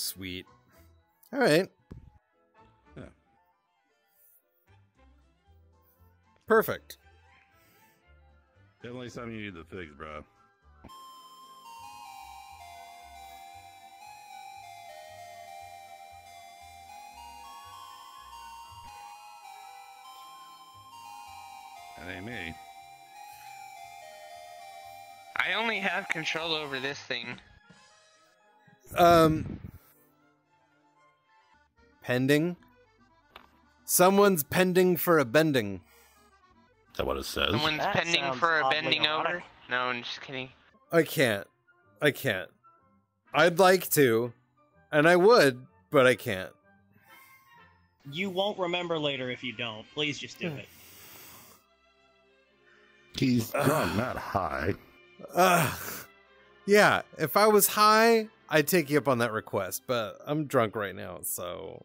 Sweet. All right. Yeah. Perfect. Definitely something you need to fix, bro. That ain't me. I only have control over this thing. Pending. Someone's pending for a bending. Is that what it says? Someone's That pending sounds for a oddly bending erotic. over? No, I'm just kidding. I can't. I'd like to, and I would, but I can't. You won't remember later if you don't. Please just do it. He's drunk, not high. Yeah, if I was high, I'd take you up on that request, but I'm drunk right now, so...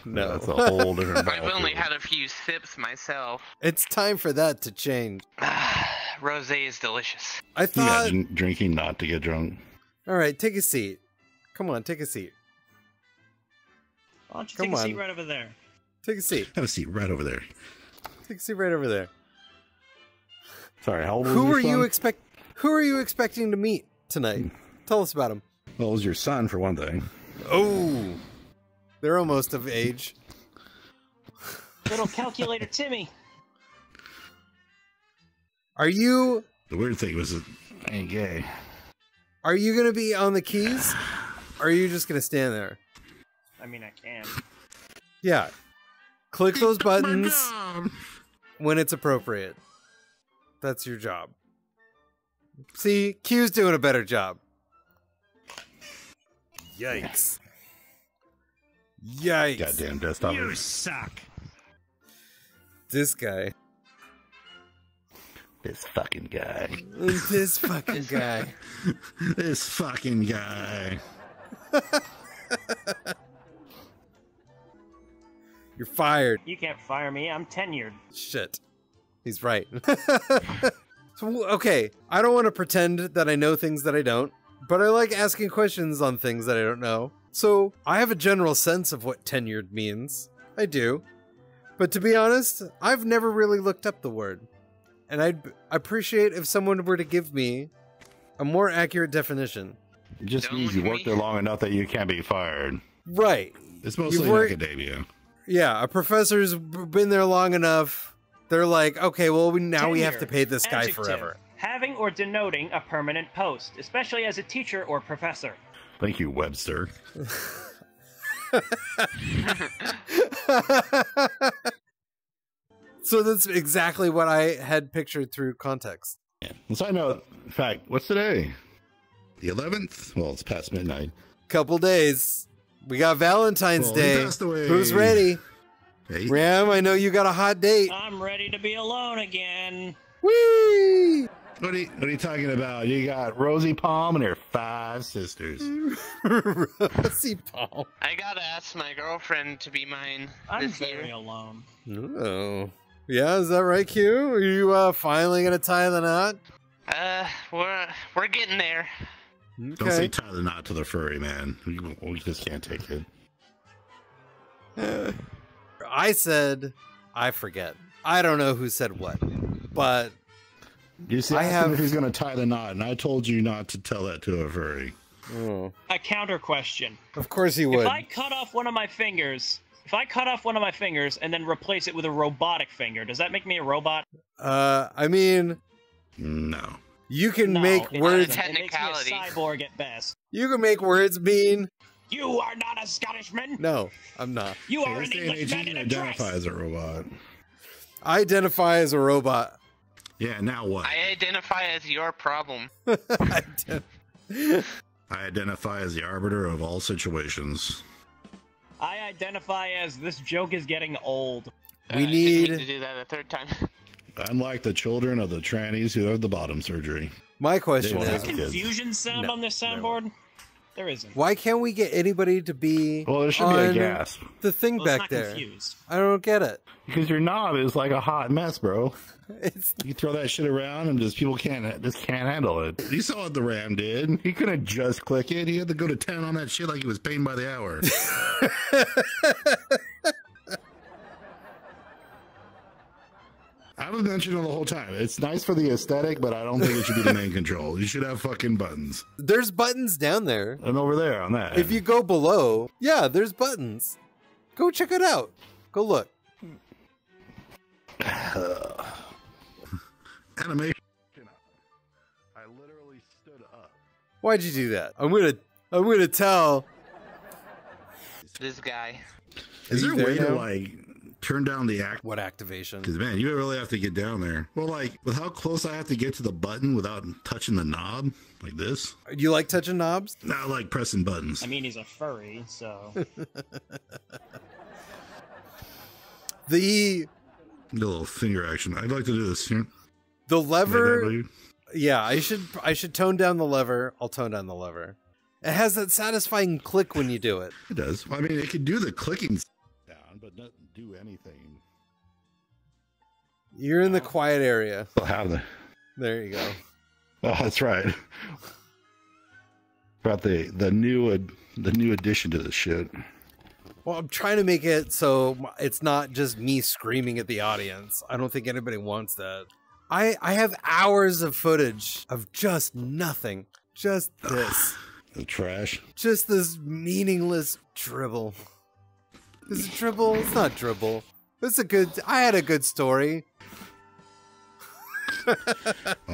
No. That's a whole different I've only ballgame. had a few sips myself. It's time for that to change. Rosé is delicious. I thought... Imagine drinking not to get drunk. Alright, take a seat. Come on, take a seat. Why don't you Come take a on. seat right over there? Take a seat. Have a seat right over there. Take a seat right over there. Sorry, how old was Who your are son? Who are you expecting to meet tonight? Tell us about him. Well, it was your son, for one thing. Oh, they're almost of age. Little calculator Timmy. Are you The weird thing was that I ain't gay. Are you gonna be on the keys? Or are you just gonna stand there? I mean, I can. Yeah. Click those buttons when it's appropriate. That's your job. See, Q's doing a better job. Yikes. Yikes. Goddamn desktop. You suck. This guy. This fucking guy. This fucking guy. This fucking guy. You're fired. You can't fire me. I'm tenured. Shit. He's right. So, okay, I don't want to pretend that I know things that I don't, but I like asking questions on things that I don't know. So, I have a general sense of what tenured means. I do. But to be honest, I've never really looked up the word. And I'd appreciate if someone were to give me a more accurate definition. It just Don't means look you at worked me. there long enough that you can't be fired. Right. It's mostly You've worked- academia. Yeah, a professor's been there long enough. They're like, okay, well, now we have to pay this guy Adjective. forever. Having or denoting a permanent post, especially as a teacher or professor. Thank you, Webster. So that's exactly what I had pictured through context. Yeah. So I know, in fact, what's today? The 11th? Well, it's past midnight. Couple days. We got Valentine's Well, he Day. passed away. Who's ready? Hey, Ram, I know you got a hot date. I'm ready to be alone again. Whee! what are you talking about? You got Rosie Palm and her 5 sisters. Rosie Paul. I gotta ask my girlfriend to be mine I'm this very year. alone. Oh. Yeah, is that right, Q? Are you finally gonna tie the knot? We're getting there. Don't say Okay. tie the knot to the furry, man. We just can't take it. I said, I forget. I don't know who said what, but You see, I asked him have- if he's going to tie the knot, and I told you not to tell that to a furry. oh, A counter question. of course he would. If I cut off one of my fingers and then replace it with a robotic finger, does that make me a robot? I mean, No. you can No, make it words. doesn't. It makes me a Technicality. cyborg at best. You can make words mean. You are not a Scottishman. No, I'm not. You In are this an day and age, you Englishman can in a dress. identify as a robot. I identify as a robot. Yeah, now what? I identify as your problem. I do- I identify as the arbiter of all situations. I identify as this joke is getting old. We I didn't mean to need. do that a third time. I'm like the children of the trannies who have the bottom surgery. My question They won't is. have kids. Confusion sound No, on this never. soundboard? There isn't. Why can't we get anybody to be Well, there should be a gasp. the thing Well, it's back not there? confused. I don't get it. Because your knob is like a hot mess, bro. It's You throw that shit around and people can't handle it. You saw what the Ram did. He couldn't just click it. He had to go to town on that shit like he was paying by the hour. I was mentioning it the whole time. It's nice for the aesthetic, but I don't think it should be the main control. You should have fucking buttons. there's buttons down there. And over there on that. If you go below, yeah, there's buttons. Go check it out. Go look. Animation. I literally stood up. Why'd you do that? I'm gonna tell. This guy. Is there a there way to now? like turn down the act? What activation? Because man, you really have to get down there. Well, like with how close I have to get to the button without touching the knob, like this. You like touching knobs? Not like pressing buttons. I mean, he's a furry, so. The little finger action. I'd like to do this. Here. the lever. Like that, Yeah, I should tone down the lever. I'll tone down the lever. It has that satisfying click when you do it. it does. Well, I mean, it could do the clicking down, but not do anything. You're in the quiet area. Well, how the? There you go. Oh, that's right. About the new addition to this shit. Well, I'm trying to make it so it's not just me screaming at the audience. I don't think anybody wants that. I have hours of footage of just nothing. Just this. The trash. Just this meaningless dribble. Is it dribble? It's not dribble. I had a good story. Oh,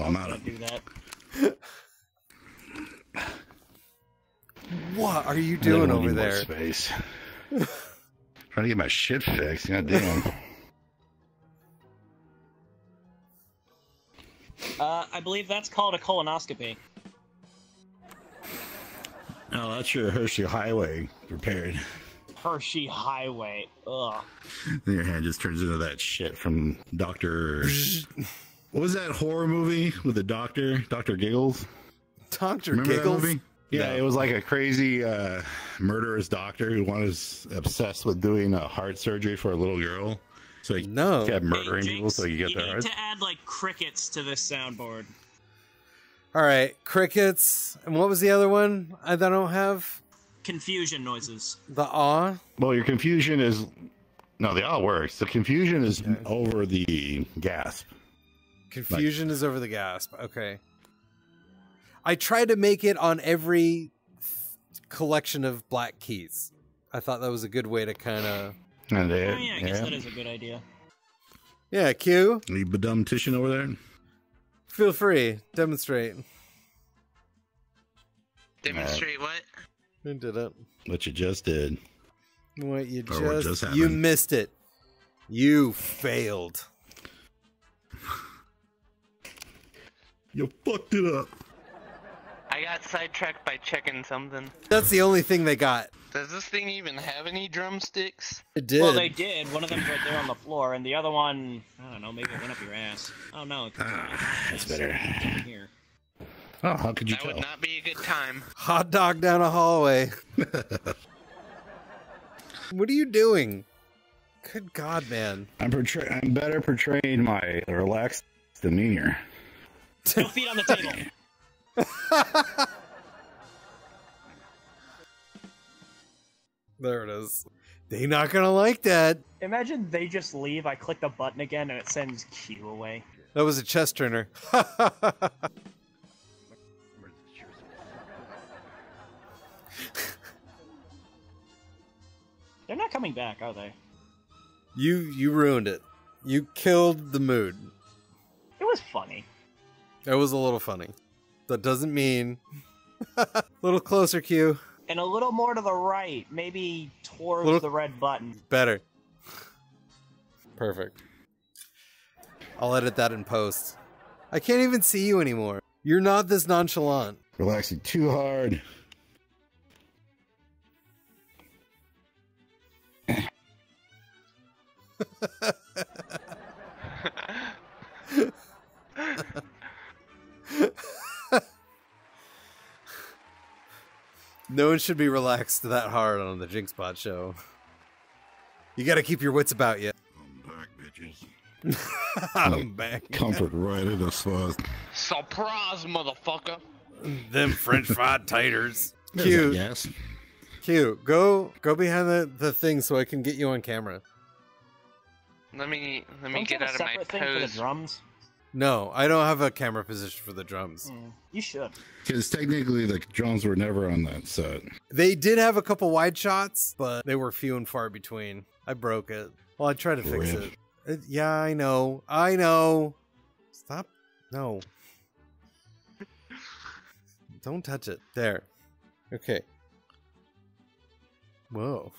I'm out of. Do that. What are you I doing need over more there? Space. Trying to get my shit fixed. God damn. I believe that's called a colonoscopy. Oh, that's your Hershey Highway repaired. Hershey Highway. Ugh. Then your hand just turns into that shit from Dr. What was that horror movie with the doctor? Dr. Giggles? Dr. Remember Giggles? that movie? Yeah, it was like a crazy murderous doctor who was obsessed with doing a heart surgery for a little girl. So he kept murdering Hey, people so he could you get their need hearts. to add like crickets to this soundboard. All right, crickets. And what was the other one I don't have? Confusion noises. The awe? Well, your confusion is... No, the all works. The confusion is over the gasp. Confusion is over the gasp. Okay. I tried to make it on every collection of black keys. I thought that was a good way to kind of... Oh yeah, I guess that is a good idea. Yeah, Q. Any bedumtition over there? Feel free. Demonstrate. Demonstrate what? I did it. What you just did. What you Or what just... just You happened. missed it. You failed. You fucked it up. I got sidetracked by checking something. That's the only thing they got. Does this thing even have any drumsticks? It did. Well, they did. One of them's right there on the floor, and the other one, I don't know, maybe it went up your ass. Oh no, That's better. Here. Oh, how could you That tell? would not be a good time. Hot dog down a hallway. What are you doing? Good God, man. I'm better portraying my relaxed demeanor. No feet on the table. There it is. They not gonna like that. Imagine they just leave, I click the button again, and it sends Q away. That was a chest turner. They're not coming back, are they? You ruined it. You killed the mood. It was funny. That was a little funny. That doesn't mean... A little closer, Q. And a little more to the right, maybe towards Little- the red button. Better. Perfect. I'll edit that in post. I can't even see you anymore. You're not this nonchalant. Relaxing too hard. No one should be relaxed that hard on the Jinxbot Show. You gotta keep your wits about you. I'm back, bitches. I'm back. Comfort right in the spot. Surprise, motherfucker. Them French fried taters. Cute. Yes. Cute. Go behind the thing so I can get you on camera. Let me Don't you get have out a of my separate thing for the pose. drums? No, I don't have a camera position for the drums. You should. Because technically the drums were never on that set. They did have a couple wide shots, but they were few and far between. I broke it. Well, I tried to fix Rip. it. Yeah, I know. I know. Stop. No. Don't touch it. There. Okay. Whoa.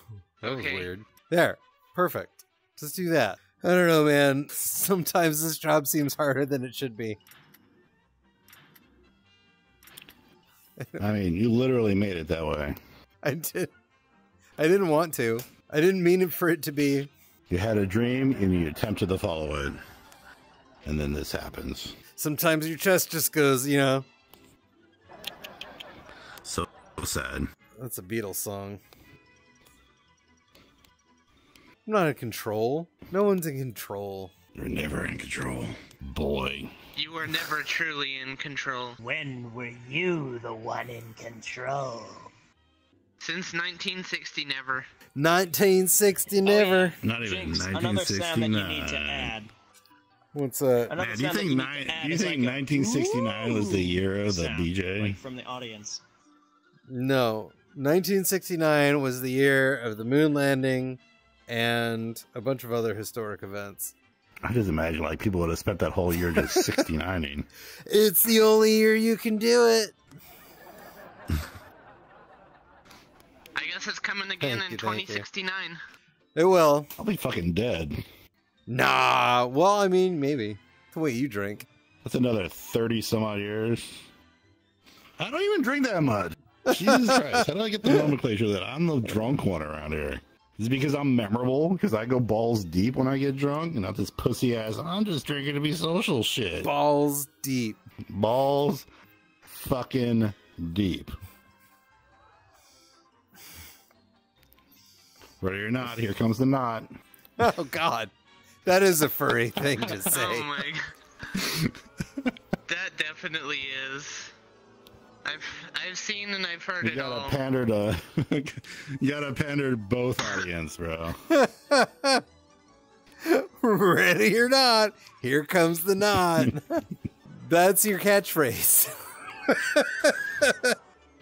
That was Okay. weird. There. Perfect. Just do that. I don't know, man. Sometimes this job seems harder than it should be. I mean, you literally made it that way. I did. I didn't want to. I didn't mean it for it to be. You had a dream and you attempted to follow it. And then this happens. Sometimes your chest just goes, you know. So sad. That's a Beatles song. I'm not in control. No one's in control. You're never in control. Boy. You were never truly in control. When were you the one in control? Since 1960, never. 1960 never. Not even Jinx, another sound that you need to 1969. add. What's that? Another Man, do you sound that think, you need to add you is think like a 1969 was the year of the sound, DJ? like from the audience. No. 1969 was the year of the moon landing and a bunch of other historic events. I just imagine like people would have spent that whole year just 69ing. It's the only year you can do it. I guess it's coming again Thank in you, thank you. 2069. It will. I'll be fucking dead. Nah. Well, I mean, maybe. The way you drink. That's another 30 some odd years. I don't even drink that much. Jesus Christ. How do I get the nomenclature that I'm the drunk one around here? Is it because I'm memorable? Because I go balls deep when I get drunk? And not this pussy ass, I'm just drinking to be social shit. Balls deep. Balls fucking deep. Ready or not, here comes the knot. Oh, God. That is a furry thing to say. Oh my god. That definitely is. I've seen and I've heard You it all. gotta pander to, you gotta pander to both audience, bro. Ready or not, here comes the knot. That's your catchphrase.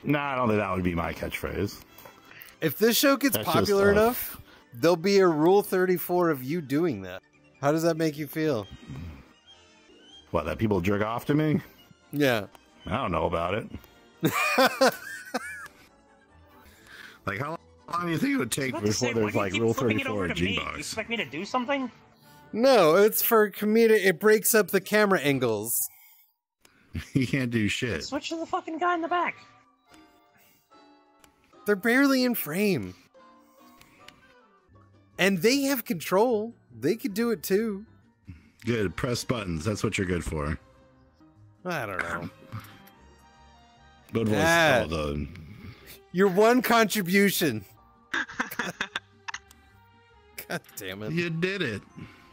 Nah, I don't think that would be my catchphrase. If this show gets That's popular just, enough, there'll be a Rule 34 of you doing that. How does that make you feel? What, that people jerk off to me? Yeah. I don't know about it. Like, how long do you think it would take I was about to before say, why there's do you like keep Rule flipping it 34 over at to me? You G-Box? expect me to do something? No, it's for comedic. It breaks up the camera angles. You can't do shit. Switch to the fucking guy in the back. They're barely in frame. And they have control. They could do it too. Good, press buttons. That's what you're good for. I don't know. Good voice. Ah. Oh, the Your one contribution. God damn it. You did it.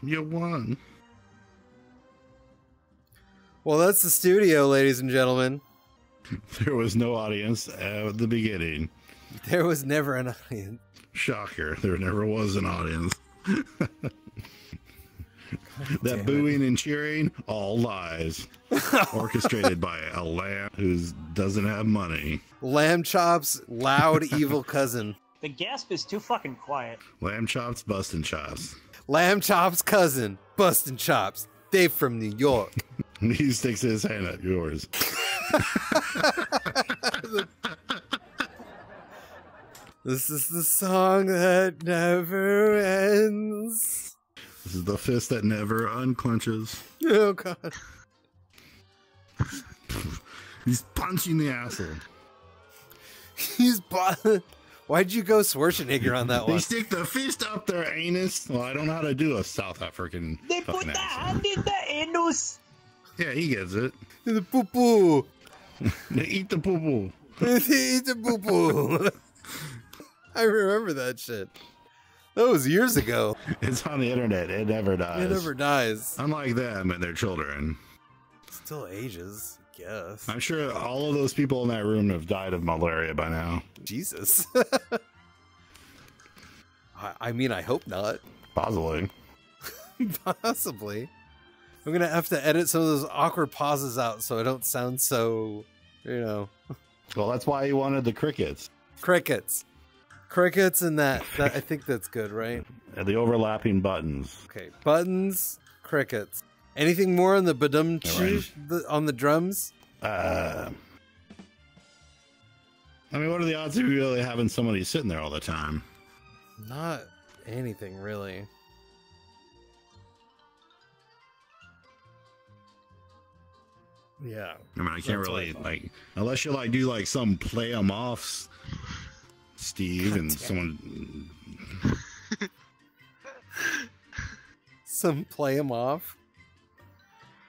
You won. Well, that's the studio, ladies and gentlemen. There was no audience at the beginning. There was never an audience. Shocker. There never was an audience. Damn That it. booing and cheering, all lies. Orchestrated by a lamb who doesn't have money. Lamb Chop's loud evil cousin. The gasp is too fucking quiet. Lamb chops, busting chops. Lamb Chop's cousin, Bustin' Chops. They from New York. He sticks his hand up yours. This is the song that never ends. This is the fist that never unclenches. Oh, God. He's punching the asshole. He's... Why'd you go Schwarzenegger on that They one? stick the fist up their anus. Well, I don't know how to do a South African They put fucking the accent. hand in the anus. Yeah, he gets it. The poo-poo. They eat the poo-poo. Eat the boo boo. I remember that shit. That was years ago. It's on the internet. It never dies. It never dies. Unlike them and their children. Still ages, I guess. I'm sure all of those people in that room have died of malaria by now. Jesus. I mean, I hope not. Possibly. Possibly. I'm gonna have to edit some of those awkward pauses out so I don't sound so, you know. Well, that's why he wanted the crickets. Crickets. Crickets and that. I think that's good, right? And the overlapping buttons. Okay, buttons, crickets. Anything more on the badum on the drums? I mean, what are the odds of you really having somebody sitting there all the time? Not anything, really. Yeah. I mean, I can't really, like, unless you, like, do, like, some play 'em offs, Steve, and someone... Some play 'em off?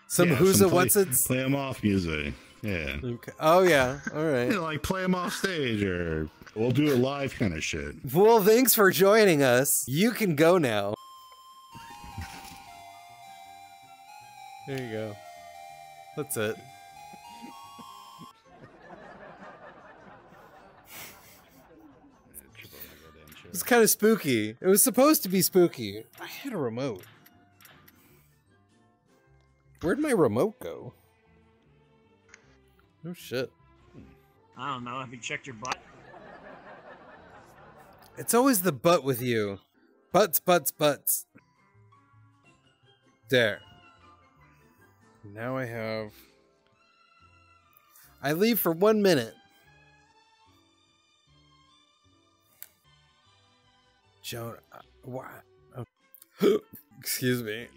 Some who's a what's it? Play 'em off music. Yeah. Okay. Oh, yeah. All right. You know, like, play 'em off stage, or we'll do it live kind of shit. Well, thanks for joining us. You can go now. There you go. That's it. It was kind of spooky. It was supposed to be spooky. I had a remote. Where'd my remote go? Oh shit. I don't know. Have you checked your butt? It's always the butt with you. Butts, butts, butts. There. Now I have... I leave for 1 minute. Joan... what? Oh. Excuse me.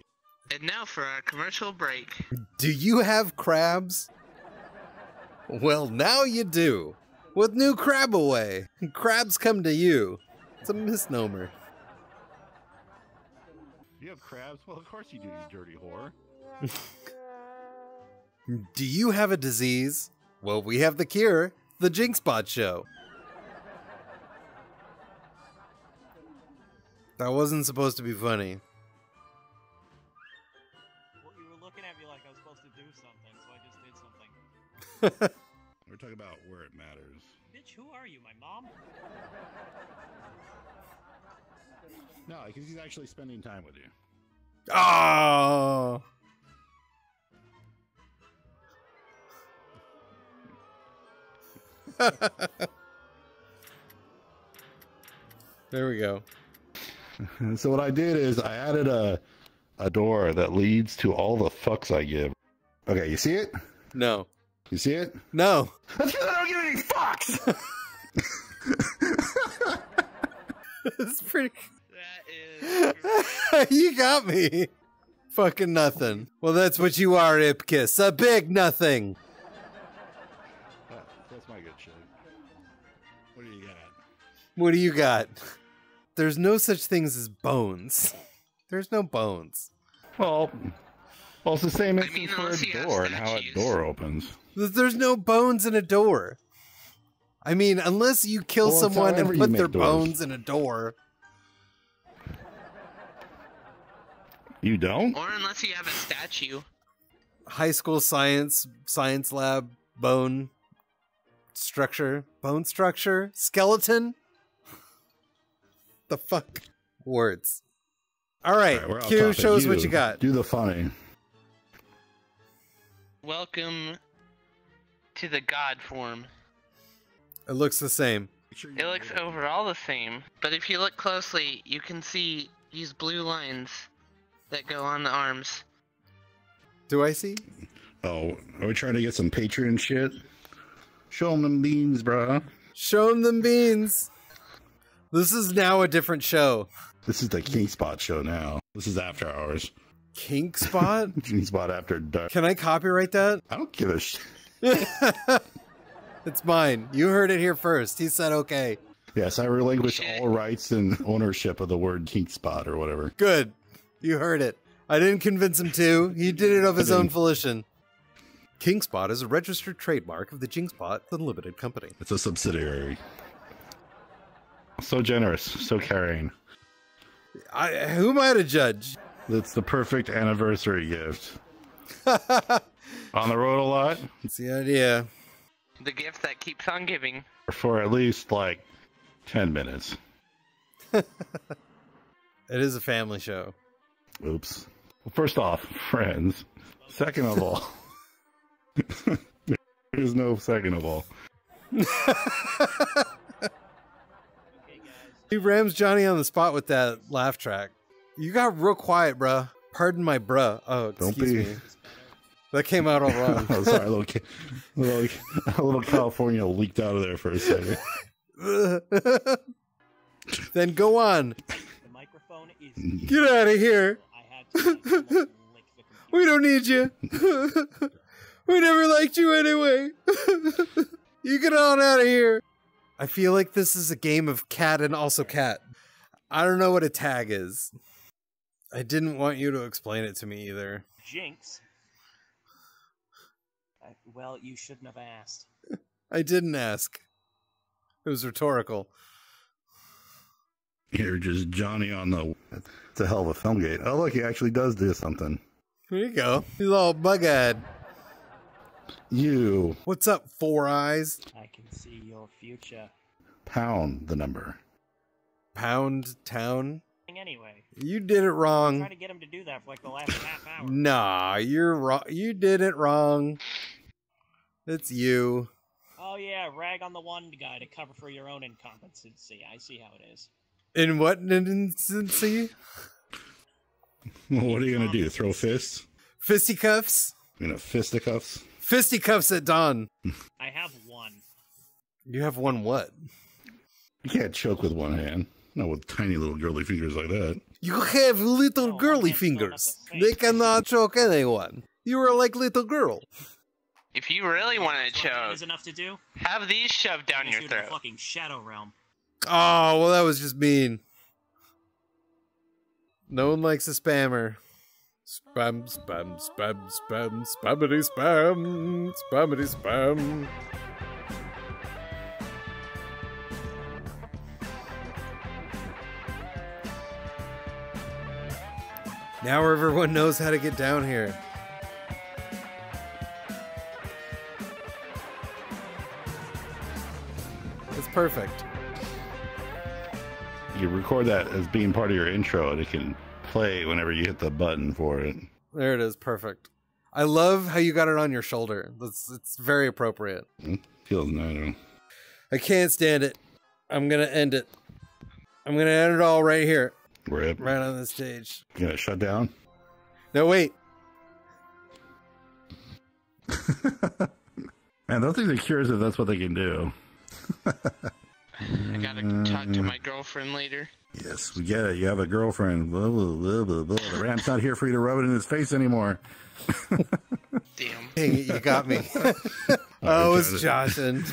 And now for our commercial break. Do you have crabs? Well, now you do. With new Crab Away. Crabs come to you. It's a misnomer. You have crabs? Well, of course you do, you dirty whore. Do you have a disease? Well, we have the cure. The Jinxbot Show. That wasn't supposed to be funny. Well, you were looking at me like I was supposed to do something, so I just did something. We're talking about where it matters. Bitch, who are you, my mom? No, because he's actually spending time with you. Oh! There we go. So what I did is I added a door that leads to all the fucks I give. Okay, you see it? No. You see it? No. That's because I don't give any fucks! That's pretty... That is... You got me. Fucking nothing. Well, that's what you are, Ipkiss. A big nothing. That's my good shit. What do you got? What do you got? There's no such things as bones. There's no bones. Well, it's the same I instance mean, for unless a you have door and how a statues. door opens. There's no bones in a door. I mean, unless you kill Well, it's someone and however you put make their doors. bones in a door. You don't? Or unless you have a statue. High school science lab, bone structure, skeleton? The fuck? Words. All right, We're off Q, topic. show us what you got. Do the funny. Welcome to the God form. It looks the same. It looks overall the same, but if you look closely, you can see these blue lines that go on the arms. Do I see? Oh, are we trying to get some Patreon shit? Show them beans, bro. Show them beans. This is now a different show. This is the Jinxbot Show now. This is after hours. Kink spot? Jinxbot after dark. Can I copyright that? I don't give a shit. It's mine. You heard it here first. He said okay. Yes, I relinquish Shit. all rights and ownership of the word Jinxbot or whatever. Good. You heard it. I didn't convince him to. He did it of his own volition. Kingspot is a registered trademark of the Jinxbot Unlimited Company. It's a subsidiary. So generous, so caring. Who am I to judge? It's the perfect anniversary gift. On the road a lot. That's the idea. The gift that keeps on giving. For at least like 10 minutes. It is a family show. Oops. Well, first off, friends. Second of all, there's no second of all. He rams Johnny on the spot with that laugh track. You got real quiet, bruh. Pardon my bruh. Oh, excuse me. That came out all wrong. Oh, sorry, a little California leaked out of there for a second. Then go on. The microphone is... Get out of here. I had to lick the computer. We don't need you. We never liked you anyway. You get on out of here. I feel like this is a game of cat and also cat. I don't know what a tag is. I didn't want you to explain it to me either. Jinx. Well, you shouldn't have asked. I didn't ask. It was rhetorical. You're just Johnny on the... It's a hell of a film gate. Oh, look, he actually does do something. There you go. He's all bug-eyed. You. What's up, Four Eyes? I can see your future. Pound the number. Pound Town? Anyway. You did it I'm wrong. trying to get him to do that for like the last half hour. Nah, you're wrong. You did it wrong. It's you. Oh yeah, rag on the one guy to cover for your own incompetency. I see how it is. In what instancy? Well, what are you going to do? Throw fists? Fisticuffs? You know, fisticuffs? Fisticuffs at dawn. I have one. You have one what? You can't choke with one hand. Not with tiny little girly fingers like that. You have little Oh, girly one hand's not fingers. the same. They cannot choke anyone. You are like little girl. If you really want to That's what that choke, is enough to do. have these shoved down Just your do it in the throat. fucking shadow realm. Oh, well, that was just mean. No one likes a spammer. Spam, spam, spam, spam, spammity spam, spammity spam. Now everyone knows how to get down here. It's perfect. You record that as being part of your intro, and it can play whenever you hit the button for it. There it is, perfect. I love how you got it on your shoulder. It's very appropriate. Feels nice. I can't stand it. I'm gonna end it. I'm gonna end it all right here, Rip. right on the stage. You gonna shut down? No, wait. Man, those things are curious if that's what they can do. I gotta talk to my girlfriend later. Yes, we get it. You have a girlfriend. Blah, blah, blah, blah, blah. The ramp's not here for you to rub it in his face anymore. Damn. Dang it, you got me. I was joshing.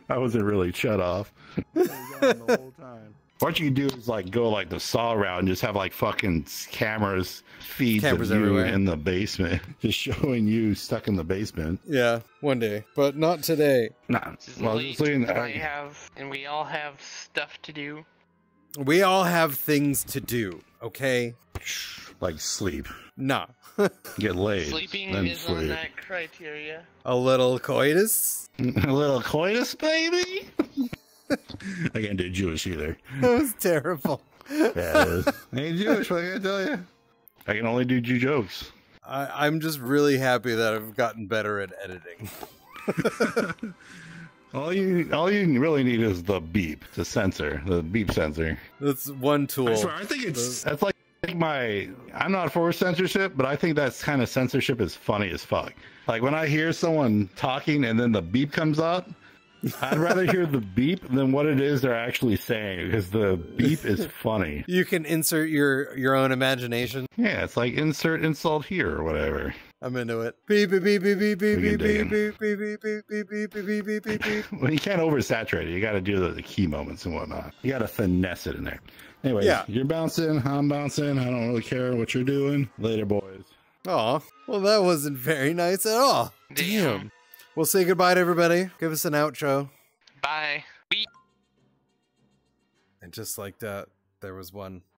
I wasn't really shut off. The whole time. What you do is like go like the saw route and just have like fucking cameras, feeds Cameras of you everywhere. in the basement, just showing you stuck in the basement. Yeah, one day, but not today. Nah, This is well, I was late. just saying that. I have, and we all have stuff to do. We all have things to do, okay? Like sleep, Nah. get laid, Sleeping then is on sleep. that criteria. A little coitus? A little coitus, baby. I can't do Jewish either. That was terrible. Yeah, it is. I ain't Jewish, what can I tell you? I can only do Jew jokes. I'm just really happy that I've gotten better at editing. All you really need is the beep, the sensor, the beep sensor. That's one tool. I swear, I think that's like I'm not for censorship, but I think that's kind of censorship is funny as fuck. Like when I hear someone talking and then the beep comes up, I'd rather hear the beep than what it is they're actually saying, because the beep is funny. You can insert your own imagination. Yeah, it's like insert insult here or whatever. I'm into it. Beep beep beep beep beep beep We beep can beep dig beep beep beep beep beep beep beep beep beep beep. Well, you can't oversaturate it. You got to do the key moments and whatnot. You got to finesse it in there. Anyway, Yeah. You're bouncing. I'm bouncing. I don't really care what you're doing. Later, boys. Aw, well, that wasn't very nice at all. Damn. We'll say goodbye to everybody. Give us an outro. Bye. And just like that, there was one